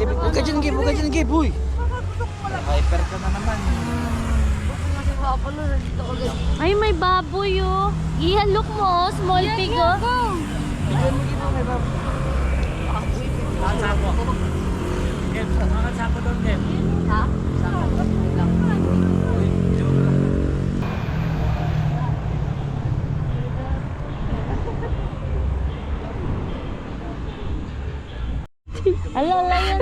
Huwag ka dyan, Gib. Huwag ka dyan, Gib. Huy. Hyper ka na naman. Ay, may baboy oh. Iyan, look mo oh. Small pig oh. Bigyan mo, Gib. May baboy. Nakasapo. Gib, nakasapo doon, Gib. Ha? Ala, yan.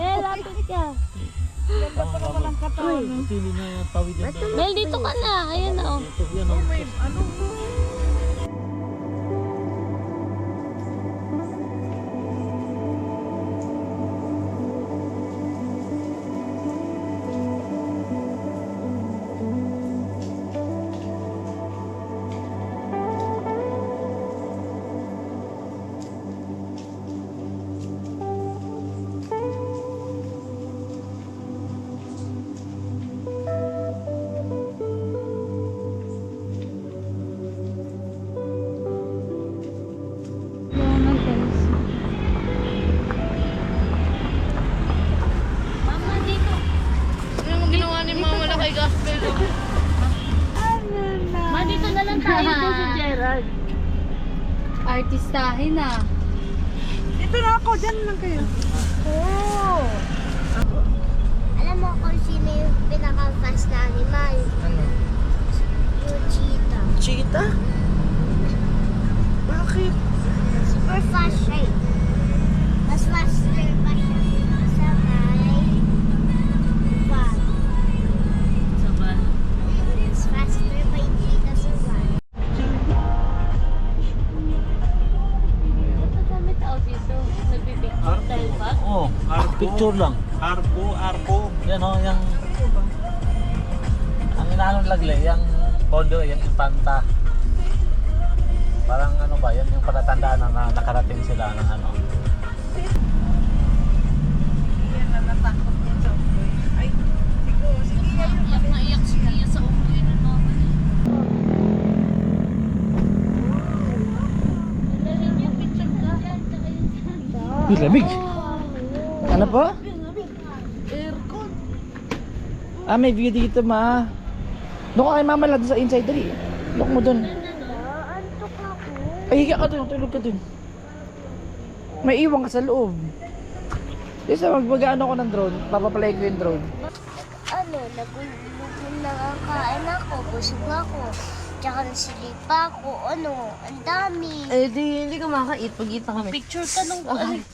Eh, lapit ka. Pili na pawid yan. Mel, dito ka na. Ayan na oh. Yan o. Mama, dito. Ano mo ginawa ni Mama na kay Gospel? Ma, dito na lang tayo po si Gerald. Artistahin na. Dito na ako, dyan lang kayo. Oh. Alam mo kung sino yung pinaka-fast na animal? Ano? Yung cheetah. Cheetah? Bakit? Super fast siya eh. Mas faster pa siya sa may van. Saban. Mas faster pa yung cheetah sa van. Ito gamit tao dito. Nagpipicture tayo ba? Oo. Picture lang. Arpo. Yan o, yung... Ang inaalong lagle, yung bondo, yung impanta. Parang ano ba, yan yung palatandaan na nakarating sila ng ano. Yan na natakot niya sa uloy. Ay, sige, Iyak na iyak si Tia sa umuwi ng mama niya. Dali niya, picture ka. Uy, lamig! Ano po? aircon. Ah, may view dito, ma. Doon ka kay mama lang sa inside, dali. Look mo doon. Antok ako. Ay, higa ka doon, tulog ka doon. May iwan ka sa loob. Kasi mag-ano ko ng drone, papapalay ko yung drone. Ano, nakakain ako, busog ako. Tsaka nasilipa ako, ano, ang dami. Eh, hindi ka makaka-eat. Pag-eat na kami. Picture ka nung,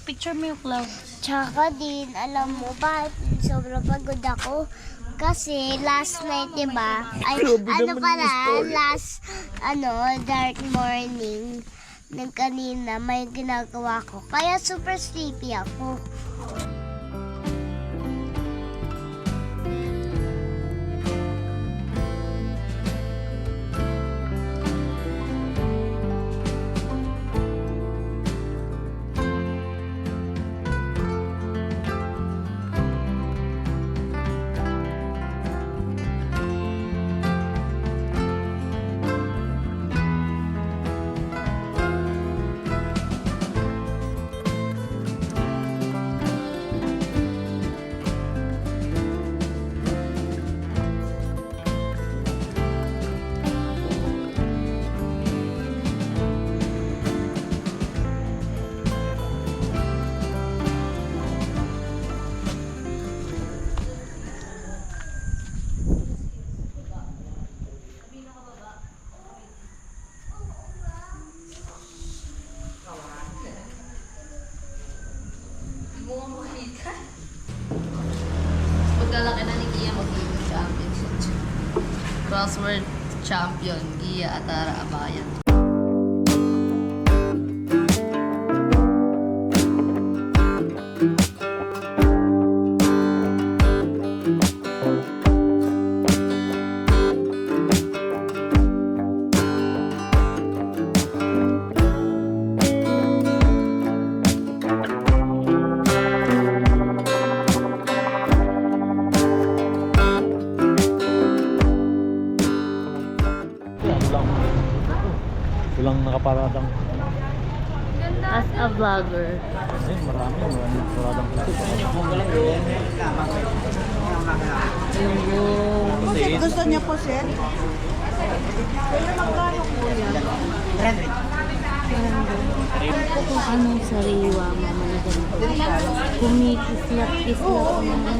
picture mo yung cloud. Tsaka din, alam mo ba, sobrang pagod ako. Kasi last night, diba? Ay, ano pala, dark morning. Nang kanina, may ginagawa ko. Kaya super sleepy ako. Pagkalaki na ni Gia, mag-ibig championship. Crossword champion, Gia Atara Abayan. Walang nakaparadang. as a vlogger. Ayun, marami maraming Yung Gusto niya po, sir? kung anong sariwa mama na ganito. Kumikislap-kislap na.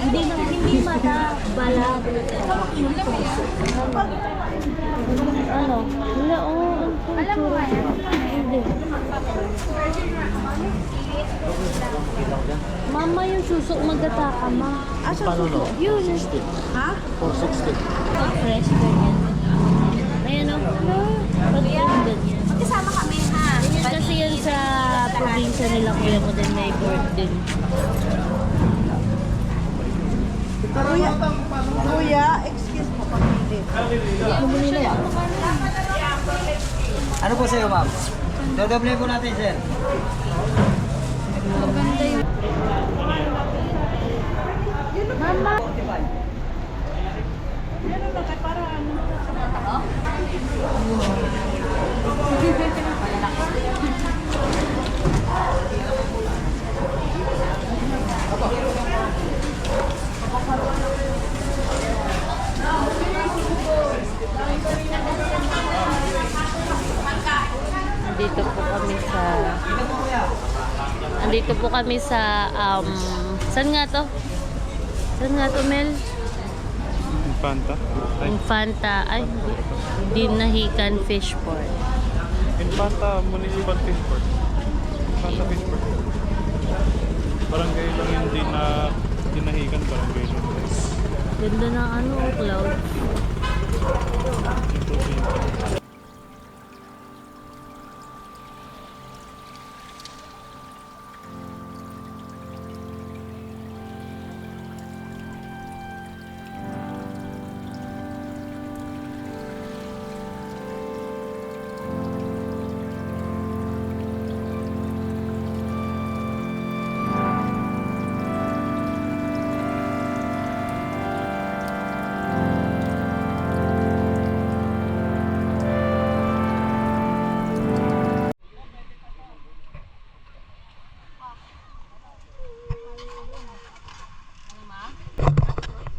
Hindi mata, balat. Ano? Wala, alam mo ba yan? Hindi. Mama, yung susok magkataka ma. Paano no? Yun. 460. Fresh ganyan. Ayan o. Pag ganyan. Magkasama kami, ha? Kasi yan sa probinsya nila kuya mo din may board din. Kuya, excuse mo, pamili. Ano po sa'yo, ma'am? Dodoble po natin, sir. Andito po kami sa saan nga to? Saan nga to, Mel? Infanta. Infanta. Ay, hindi. Dinahican Fish Port. Infanta Municipal Fish Port. Infanta Fish Port. Barangay lang yung dinahikan barangay lang. Ganda ng ano, cloud. Ito,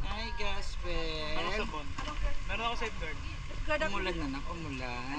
Hi, Gaspel. ano sabon? Meron ako safeguard. Umulan na, umulan.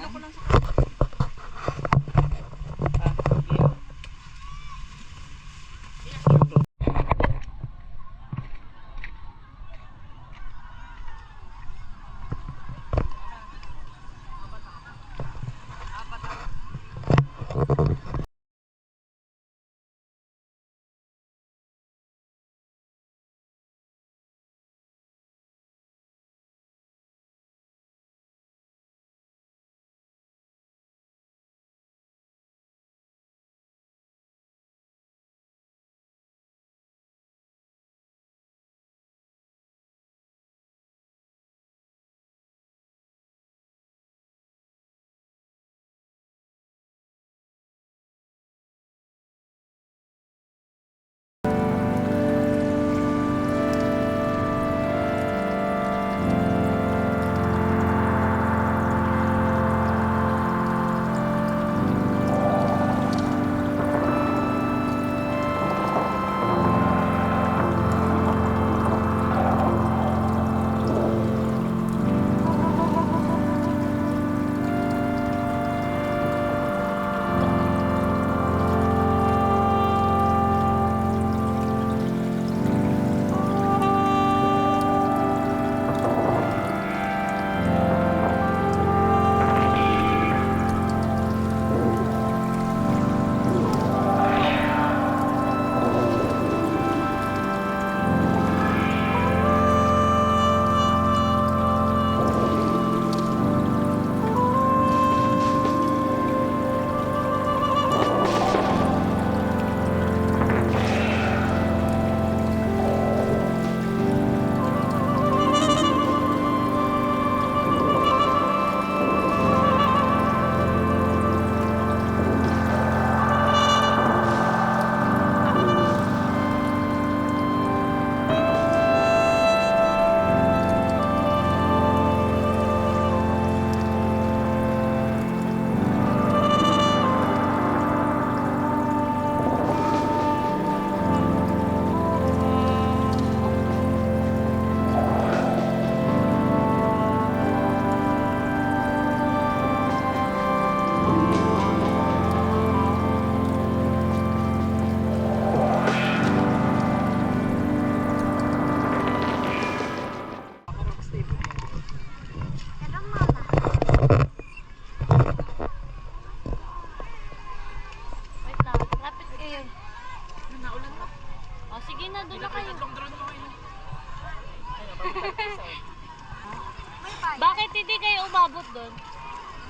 Bakit hindi kayo umabot doon?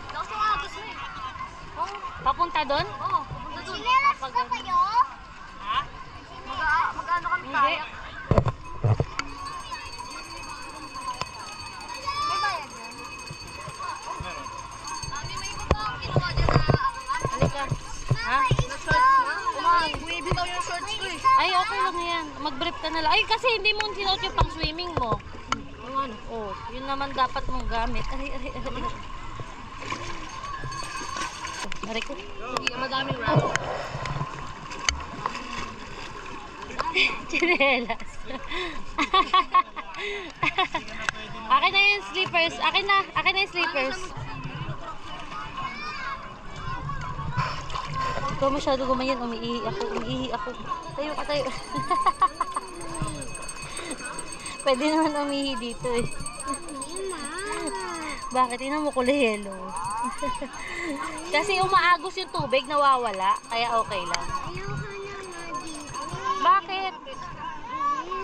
Lakas yung agos mo eh. Papunta doon? Oo, pupunta doon. Sinelas pa kayo? Ha? Mag-ano kami Hindi. kaya? May bayad yun? Mami, may iba pa akong ginawa dyan na Halika. Ha? Wavy daw yung shorts ko eh. Ay, okay lang yan. Mag-brief ka na lang. Ay, kasi hindi mo sinuot yung pang swimming mo. Yung ano? Oh, yun naman dapat mong gamit. Aray. Aray ko. Hindi, madaming wrap. Chinelas. Akin na yung slippers. Akin na yung slippers. Ikaw masyado gumayan. Umiihi ako. Tayo ka, tayo. Pwede naman umihi dito eh. Bakit? Ina mo kulihelo. Kasi umaagos yung tubig, nawawala. Kaya okay lang. Ayoko na nga dito. Bakit?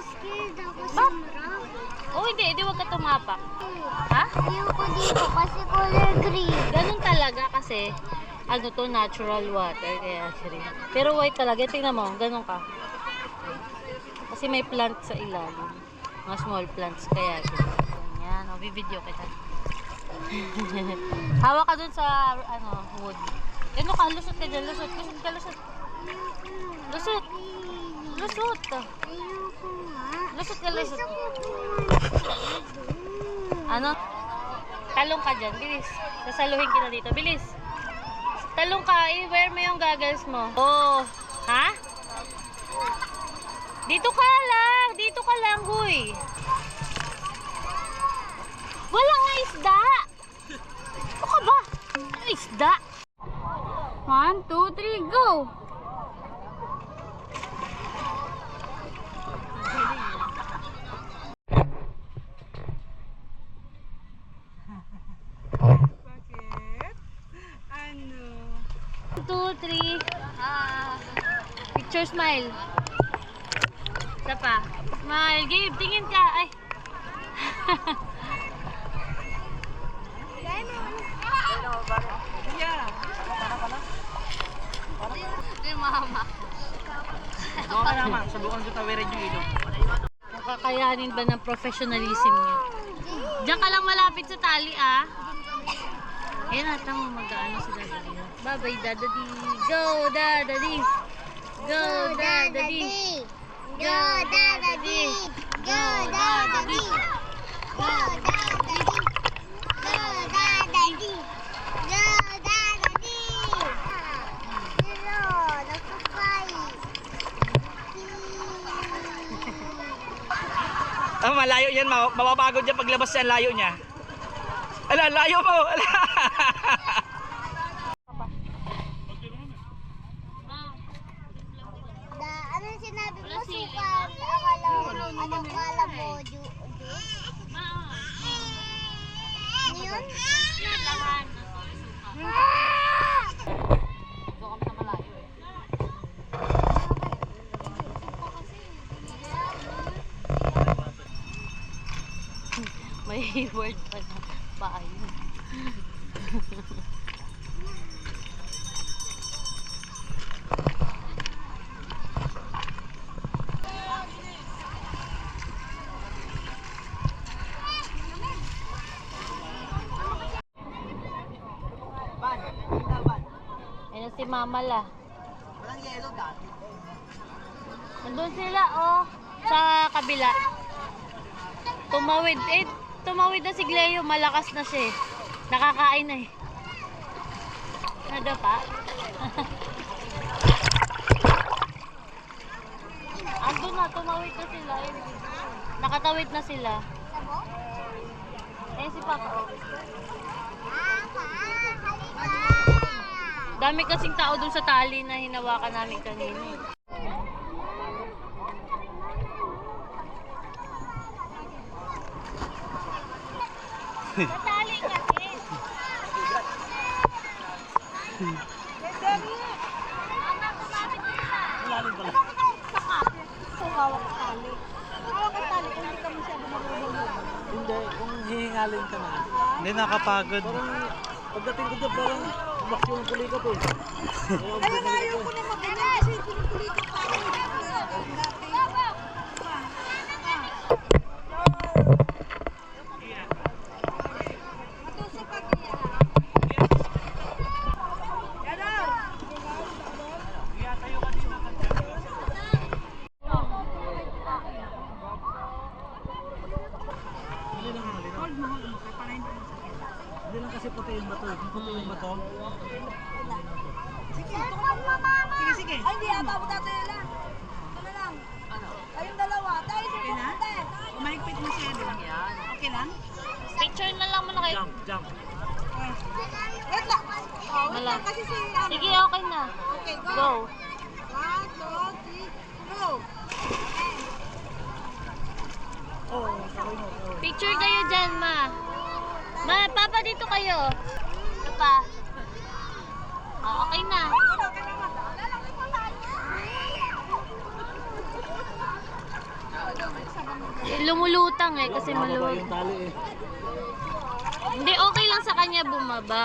Scared ako sa Bak- marami. Oh, hindi huwag ka tumapak. Ha? Ayoko dito kasi color green. Ganun talaga kasi ano to, natural water. Kaya siya. Pero white talaga. Tingnan mo, ganun ka. Kasi may plant sa ilalim. Mga small plants kaya siya. Yan, o, bibidyo kita. Hawak ka dun sa wood. Ano ka, lusot ka dyan, lusot. Lusot. Ayoko nga. Lusot ka, lusot. Gusto ko pumunta doon. Ano? Talong ka dyan, bilis. Sasaluhin kita dito, bilis. Talong ka, i-wear mo yung goggles mo. Oh, ha? Dito ka lang, huy. Walang nga isda. Ano ka ba? Ano isda? 1, 2, 3, go! Ano? 2, 3. Picture, smile. Isa pa. Smile. Gabe, tingin ka. Ay. Yeah. Yung mama. Bukan ka naman, subukan ko tawirin yung ilong. Nakakayanin ba ng professionalism niyo? Diyan ka lang malapit sa tali, ah. Ayan, ata mo mag-ano si Daddy. Bye-bye, Daddy. Go, Daddy. Go, Daddy. Go, Daddy! Go, Daddy! Go, Daddy! Go, Daddy! Go, Daddy! Hello, nakapay. Malayo yan, mapapagod yan paglabas yan, layo niya. Ala, layo mo! Ala! Ano sinabi mo? Sukan? Akala mo? Ano yun? May word pa na paayon. Ayun si Mama la. Walang yelo dati. Nandun sila, oh. Sa kabila. Tumawid. Tumawid na si Gleo. Malakas na siya eh. Nakakain na eh. Nada pa? Andun na. Tumawid na sila. Nakatawid na sila. Eh si Papa. Dami kasing tao dun sa tali na hinawakan namin kanina. Tali kasi. Hawak ka tali. Hawak ka tali kung hindi ka masyado marunong. hindi, kung hihingalin ka na. Hindi nakapagod. Pagdating ko dyan, parang umakyo ng kulikat eh. Kaya nga ayaw ko na mag-ganyan kasi pinupulitan pa ako. Hindi lang kasi puti yung bato. Kung puti yung bato, Sige, sige. Ay, hindi ata mo dati lang. Ito na lang. Kayong dalawa. Tayo, sige na. Umahigpit mo siya. Okay lang? Picture na lang muna kayo. jump. Wait lang. Oh, wait lang. Kasi si ano. Sige, okay na. Okay, go. Go. 1, 2, 3, go. Picture kayo dyan, ma. Ma, papa dito kayo. Ito pa. Oh, okay na. Lumulutang eh, kasi maluwag. Yung tali eh. Hindi, okay lang sa kanya bumaba.